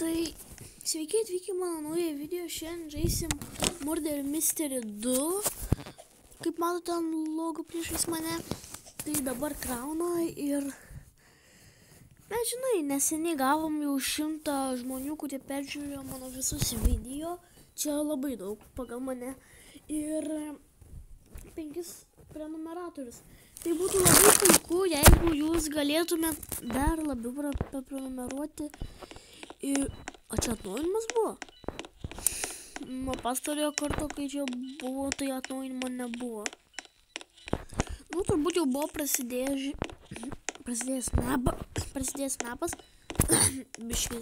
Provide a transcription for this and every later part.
Tai sveiki atvykę mano naują video, šiandien žaisim Murder Mystery 2. Kaip matote ant logo priešais mane, tai dabar krauna ir mes žinai, neseniai gavom jau 100 žmonių, kurie peržiūrėjo mano visus video. Čia labai daug pagal mane ir 5 prenumeratorius. Tai būtų labai puiku, jeigu jūs galėtumėt dar labiau prenumeruoti. O čia atnaujinimas buvo? Nuo pastarojo karto, kai čia buvo, tai atnaujinimo nebuvo. Nu, turbūt jau buvo prasidėjęs mepas. Biški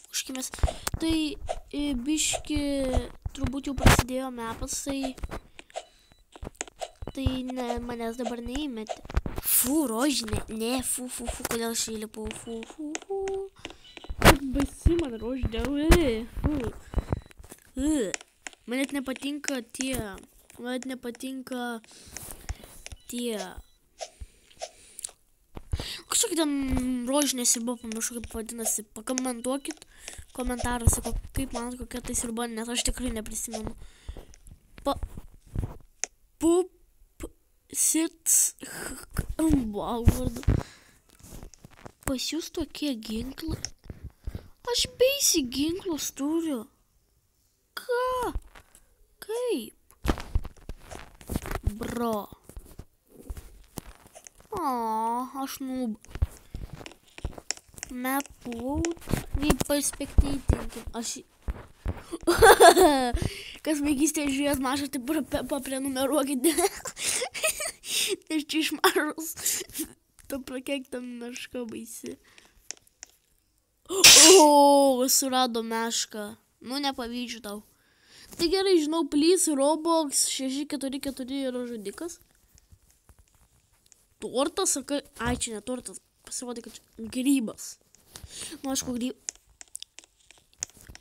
užkimės. Tai biški turbūt jau prasidėjo mepas, tai manęs dabar neįmetė. Fu, rožinė, ne, fu, kodėl aš įlipau, fu. Kaip baisi man rožinė, man net nepatinka tie, kažkokia ten rožinė sriuba, pamiršau kaip vadinasi, pakomentuokit komentaruose, kaip manot kokia tai sriuba, nes aš tikrai neprisimenu. Wow, vardu. Pas jūs tokie ginklai? Aš baisiai ginklus turiu. Ką? Kaip? Bro. Aš noob. Map load. Kaip paspekteitinkim. Kas vaikystėje žiūrės mažą, tai paprenumeruokite. Nes čia iš mažos. Tu prakeik tam meška baisi. Surado mešką. Nu, nepavydžiu tau. Tai gerai, žinau, please, Roblox 644 yra žudikas. Tortas, sakai, čia ne tortas. Pasirodė, kad čia grybas. Nu, aišku,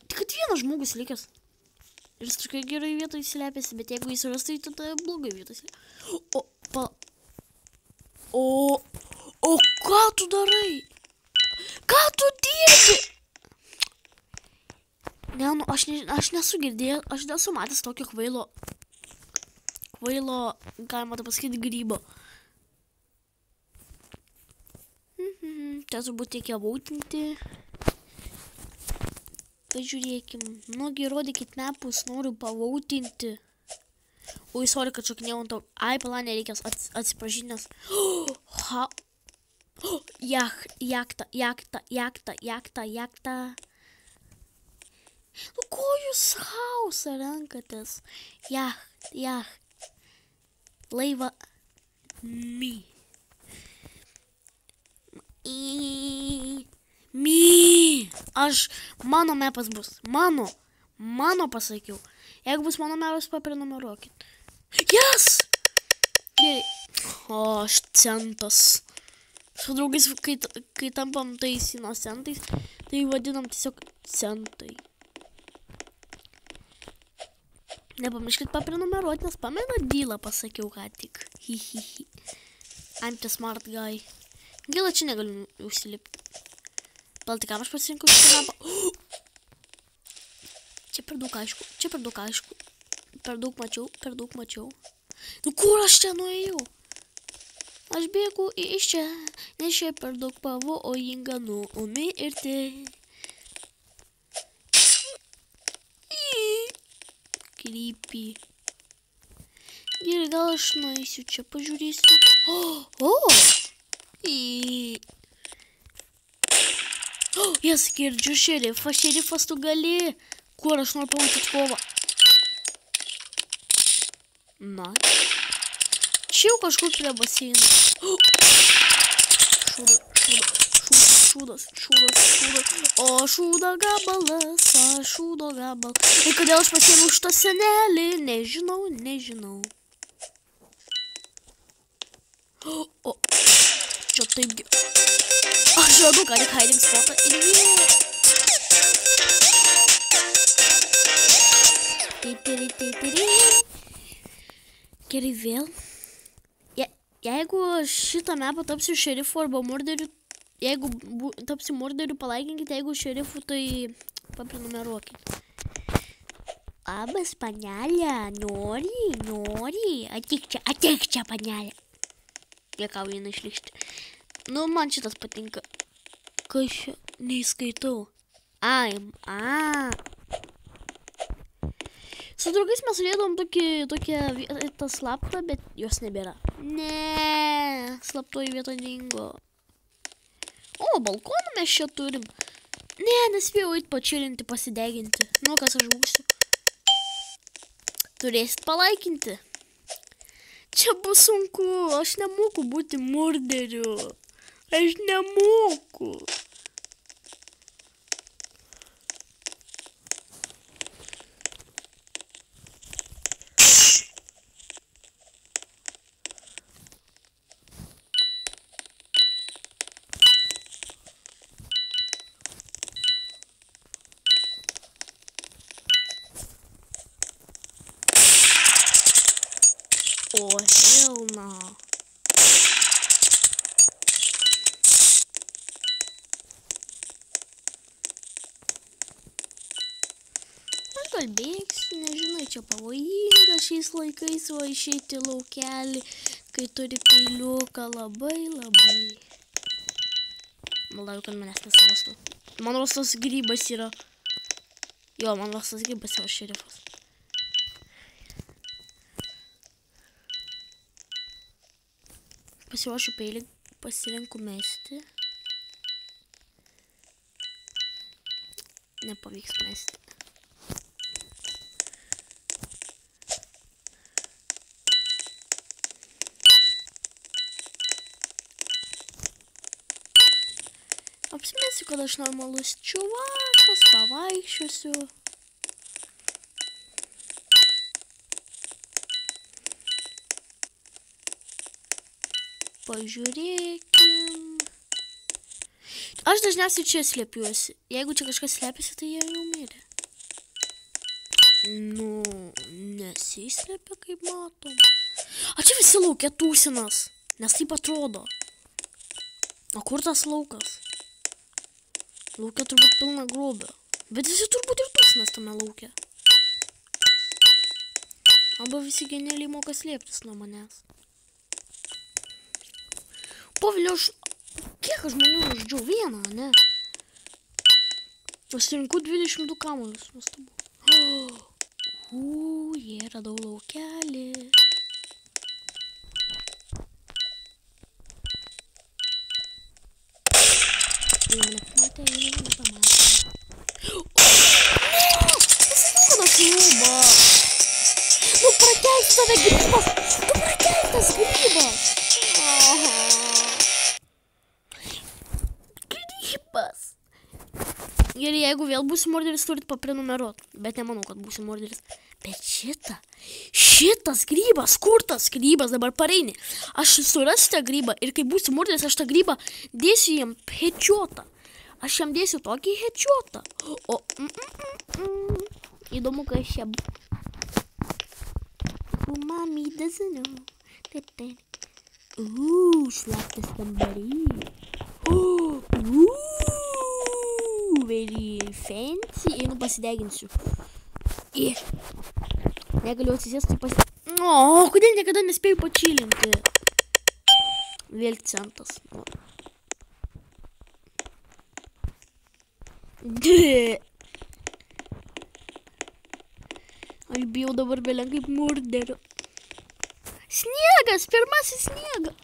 Tik kad vienas žmogus likęs. Ir jis tokia gerai vietoj slepiasi, bet jeigu jis ras, tai tada blogai vietoj slepiasi. O ką tu darai? Ką tu dirbi? Ne, nu, aš nesu girdėjęs, aš nesu matęs tokio kvailo, galima tai pasakyti, grybo. Čia turbūt reikia vautinti. Pažiūrėkim. Nugi rodykit mepus, noriu pavautinti. Oi, sorry, kad šokinėjau ant to. Ai, pala, nereikės atsipažinęs. Jakta. Nu, ko jūs hausą renkatės? Jacht. Laiva. Mano mepas bus. Mano pasakiau. Jeigu bus mano mepas, paprenumeruokit. Yes! Gerai. Aš centas. Su draugais, kai tampam tais inocentais, tai vadinam tiesiog centai. Nepamirškit paprenumeruoti, nes pamena dylą pasakiau ką tik. I'm the smart guy. Gila, čia negaliu užsilipti. Pal tik kam aš pasirinkau šitą mapą. Čia per daug aišku. Per daug mačiau. Nu, kur aš čia nuėjau? Aš bėgu iš čia, nes čia per daug pavojinga numirti. Creepy. Gerai, gal aš nueisiu čia, pažiūrėsiu. Jas, girdžiu šerifas tu gali. Kur aš noriu pamatyti kovą? Na. Čia jau kažkur prie baseino. Šūdas. O, šūdo gabalas, Ir kodėl aš pasiėmiau šitą senelį? Nežinau. O, čia taipgi. Aš žadu, ką tik hiding spotą ir Gerai, vėl. Jeigu šitą mapą tapsiu šerifu arba murderiu, Jeigu tapsi morderiu, palaikinkite, jeigu šerifu, tai paprenumeruokite. Labas, panelė, nori, ateik čia, panelė. Jekau jinai išlikšti. Nu, man šitas patinka. Kas čia? Neįskaitau. Su draugais mes turėdavom tokią vietą slaptą, bet jos nebėra. Ne, slaptoji vieta dingo. O, balkoną mes čia turim. Ne, nespėjau eit pačilinti, pasideginti. Nu, kas aš būsiu. Turėsit palaikinti. Čia bus sunku, aš nemoku būti morderiu. Aš nemoku. Oh, hell no. Gal bėgsiu, nežinai, čia pavojinga šiais laikais, o išeiti laukelį, kai turi peiliuką, labai. Maldauju, kad manęs nesivastų. Man rastas grybas yra. Jo, man rastas grybas yra šerifas. Pasiruošiu peilį, pasirenku mesti. Nepavyks mesti. Apsimesiu, kad aš normalus čiuvakas, pavaikščiosiu. Pažiūrėkim. Aš dažniausiai čia slėpiuosi. Jeigu čia kažkas slėpiasi, tai jie jau mirė. Nu, nesislepia, kaip matom. A čia visi laukia tūsinas, nes taip atrodo. O kur tas laukas? Laukia turbūt pilna grobio. Bet visi turbūt ir tūsinas tame laukia. Arba visi genialiai moka slėptis nuo manęs. Povilio, kiek žmonių žudžiau? Vieną, ne? Aš surinkau 22 kamuolius. Nuostabu. Jie radau laukelį. Jie mane pamatė, jie mane pamatė. Ne! Kluba. Nu prakeik save grybas! Nu prakeik tas grybas! Grybas! Gerai, jeigu vėl būsiu morderis, turit paprenumeruot. Bet nemanau, kad būsiu morderis. Bet šitas grybas, kur tas grybas dabar pareini? Aš surasiu tą grybą ir kai būsiu morderis, aš tą grybą dėsiu jam headshotą. Aš jam dėsiu tokį headshotą. O, įdomu, kas čia. Mommy doesn't know. Slaptas kambarys. Very fancy. Einu pasideginsiu. Negaliu atsisėsti O, kodėl niekada nespėjau pačilinti? Vėl centas. Aš bijau dabar vėliau kaip morderio. Sniegas, pirmasis sniegas.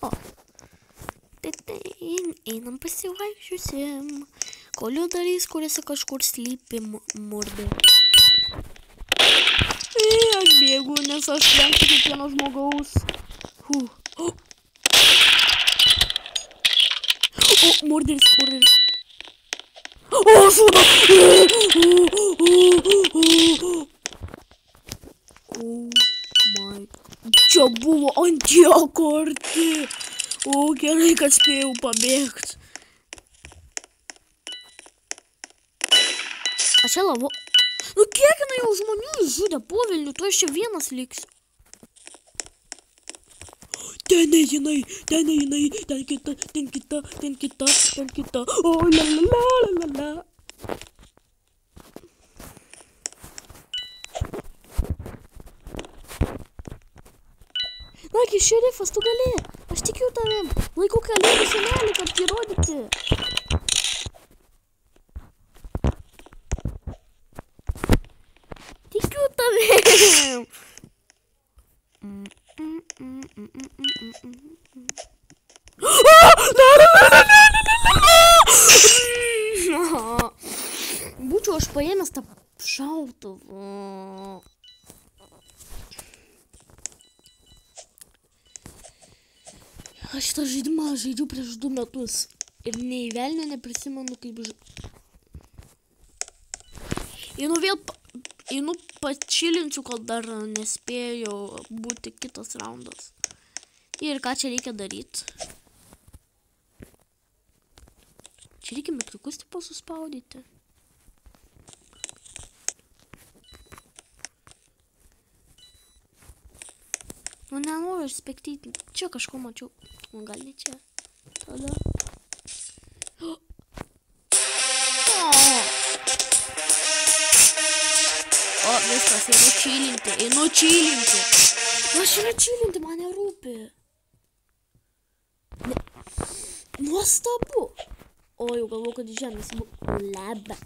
O. Tai einam pasivaikščiosim. Kolidarys, kuriuose kažkur slypi morderis. Aš bėgu, nes aš vengsiu kiekvieno žmogaus. O, morderis. O, šūda! Čia buvo antieko arti. O, gerai, kad spėjau pabėgti. Aš čia lavo. Nu, kiek jinai jau žmonių žudė, Povilnių, tu aš čia vienas liksiu. ten jinai, ten kita, ten kita, ten kita, ten kita. O, la la la la la. Nagi, šerifas, tu gali. Aš tikiu tavim. Laiku kalėdų senelį, kad įrodyti. Tikiu tavim. Būčiau aš paėmęs tą šautuvą. Aš šitą žaidimą žaidžiu prieš 2 metus ir nei velnio neprisimenu kaip Einu pačilinsiu, kol dar nespėjau būti kitas raundas. Ir ką čia reikia daryti? Čia reikia mygtukus tipo suspaudyti. Nu, nenoriu spektyti. Čia kažko mačiau. O, gal ne čia. Tada. O, viskas, einu čilinti. Aš yra čilinti, man nerūpi. Nuostabu. O, jau galvoju, kad žemės buvo. Laba.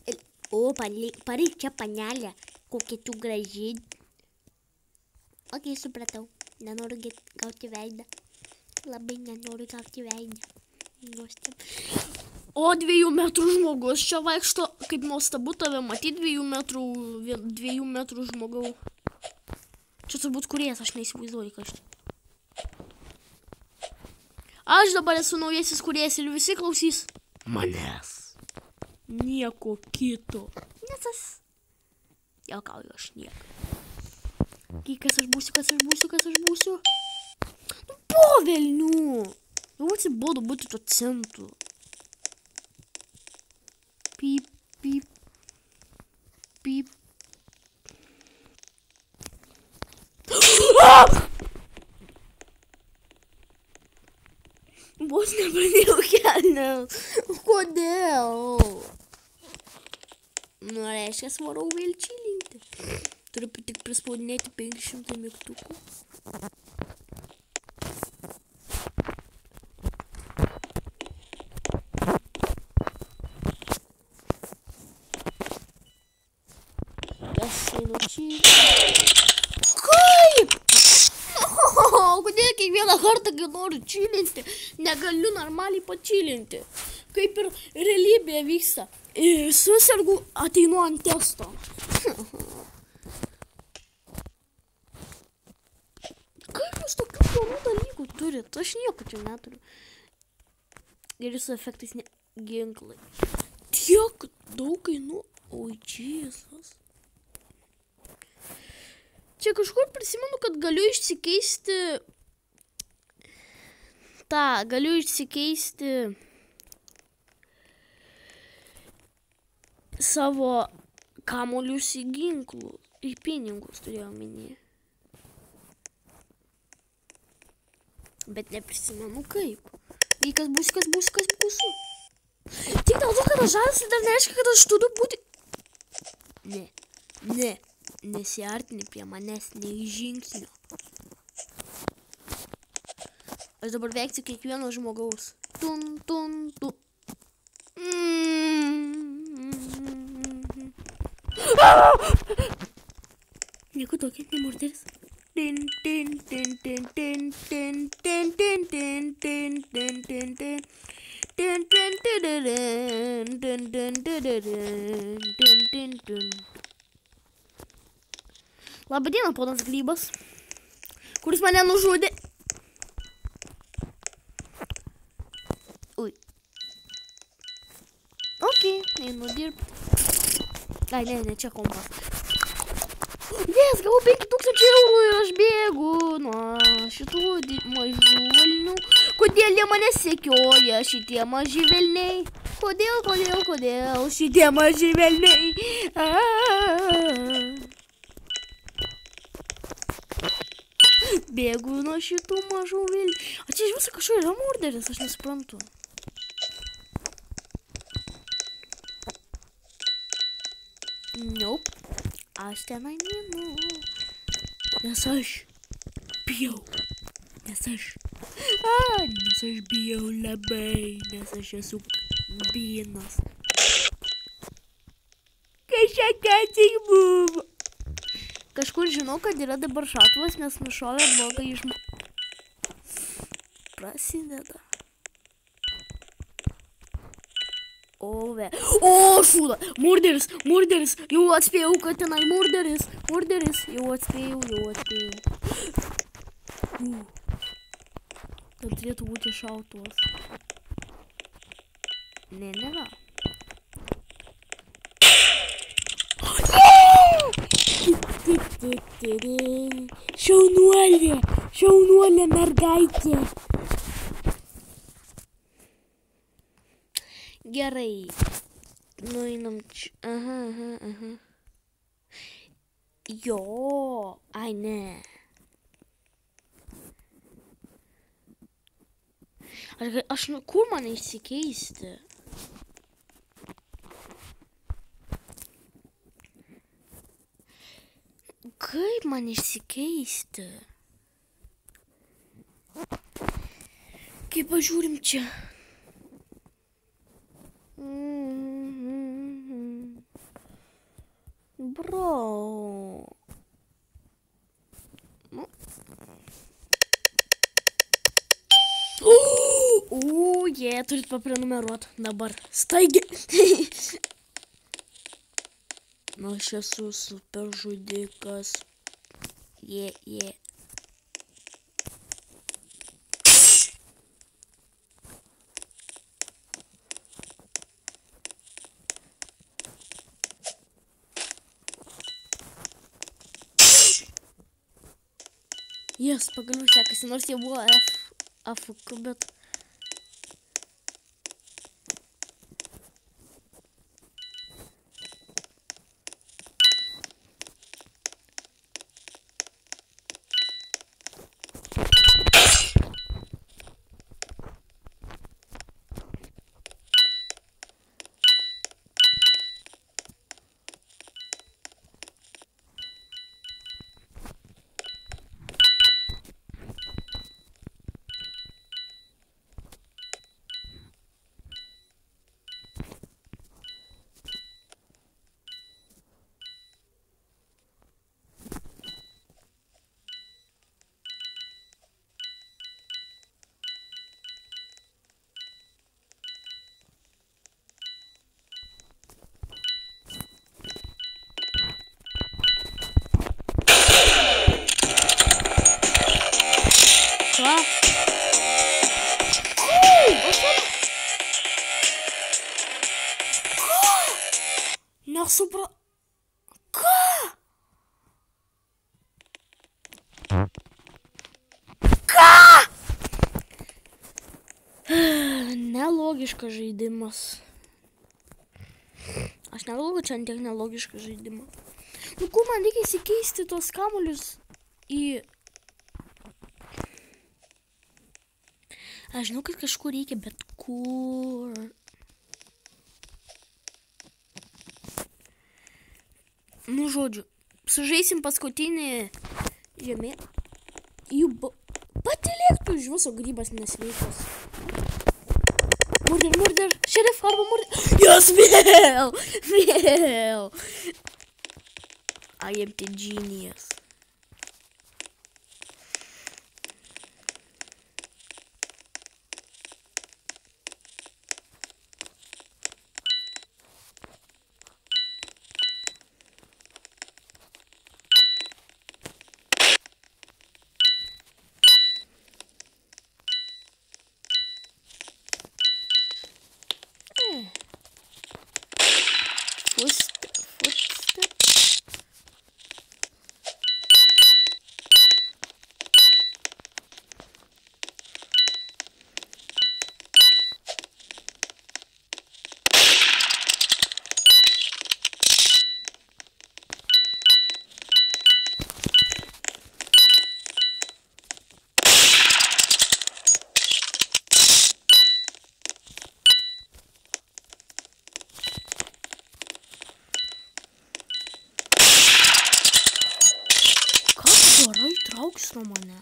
O, pareik čia panelę. Kokia tu graži. Ok, supratau. Nenoriu gauti veidą. Labai nenoriu gauti veidą. Nuostabu. O, 2 metrų žmogus čia vaikšto, kaip nuostabu tave matyti 2 metrų žmogau. Čia turbūt kūrėjas, aš neįsivaizduoju kažkai. Aš dabar esu naujasis kūrėjas ir visi klausys manęs. Nieko kito. Nes aš juokauju, aš nieko. Kas aš būsiu? Nu, po velnių. Jau atsibodo būti to centu. Pip, pip, pip. Vos nepradėjau kelnes. Kodėl? Nu, reiškia, varau vėl čilinti. Turiu tik prispaudinėti 500 mygtukų. Kaip? Kodėl kiekvieną kartą, kai noriu čilinti, negaliu normaliai pačilinti? Kaip ir realybėje vyksta. Susirgu, ateinu ant testo. Kaip jūs tokių planų dalykų turit? Aš nieko čia neturiu. Ir su efektais ginklai. Tiek daug kainuoja. Oi, Jėzus. Čia kažkur prisimenu, kad galiu išsikeisti savo kamuolius į ginklų, į pinigus turėjau minėti. Bet neprisimenu kaip. Į kas bus. Tik dėl to, kad aš žadas, dar nereiškia, kad aš turiu būti. Ne. Nesiartini prie manęs nei žingsnio. Aš dabar veiksiu kiekvieno žmogaus. Tun. Nieko tokia, ne morteris. Labadiena, ponas Grybas, kuris mane nužudė. Ui. Ok, einu dirbti. Ai, ne, čia kompas. Jes, gavau 5000 eurų ir aš bėgu nuo šitų mažų velnių. Kodėl jie mane sekioja, šitie maži velniai? Kodėl šitie maži velniai? Bėgu nuo šitų mažų vėl. O čia iš viso kažko yra murderis, aš nesuprantu. Nope. Aš tenai neinu. Nes aš bijau. Nes aš bijau labai. Nes aš esu binas. Kas čia tik buvo? Kažkur žinau, kad yra dabar šautuvas, nes nušovė blogą Prasideda. O, šūda. Murderis. Jau atspėjau, kad tenai murderis. Jau atspėjau. Ten turėtų būti šautuvas. Ne, nėra. Šaunuolė mergaitė. Gerai. Nueinam čia. Aha. Jo, ai ne. Aš kur man išsikeisti? Kaip man išsikeisti? Kaip pažiūrim čia? Bro. Turit paprenumeruot dabar. Staigiai. Aš esu super žudikas. Jes, pagaliau sekasi, nors jie buvo AFK, bet... Nesupra... Ką? Nelogiškas žaidimas. Aš negalvoju, kad čia tiek nelogiškas žaidimas. Nu, kur man reikia įsikeisti tos kamuolius į... Aš žinau, kad kažkur reikia, bet kur... Nu, žodžiu, sužaisim paskutinį žemė. Patylėk tu iš viso, grybas nesveikas. Murder, šerif arba murder. Jos vėl. I am the genius. Gerai, traukis nuo mane.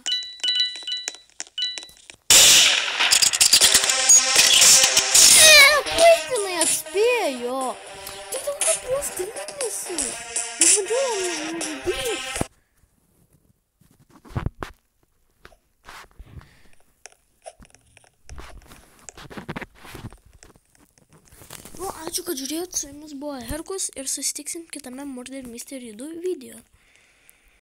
Kaip jinai atspėjo? Tai dėl to prastinėsi. Jis bandžiau nužudyti. Nu, ačiū, kad žiūrėjot. Su jumis buvo Herkus ir susitiksim kitame Murder Mystery 2 video.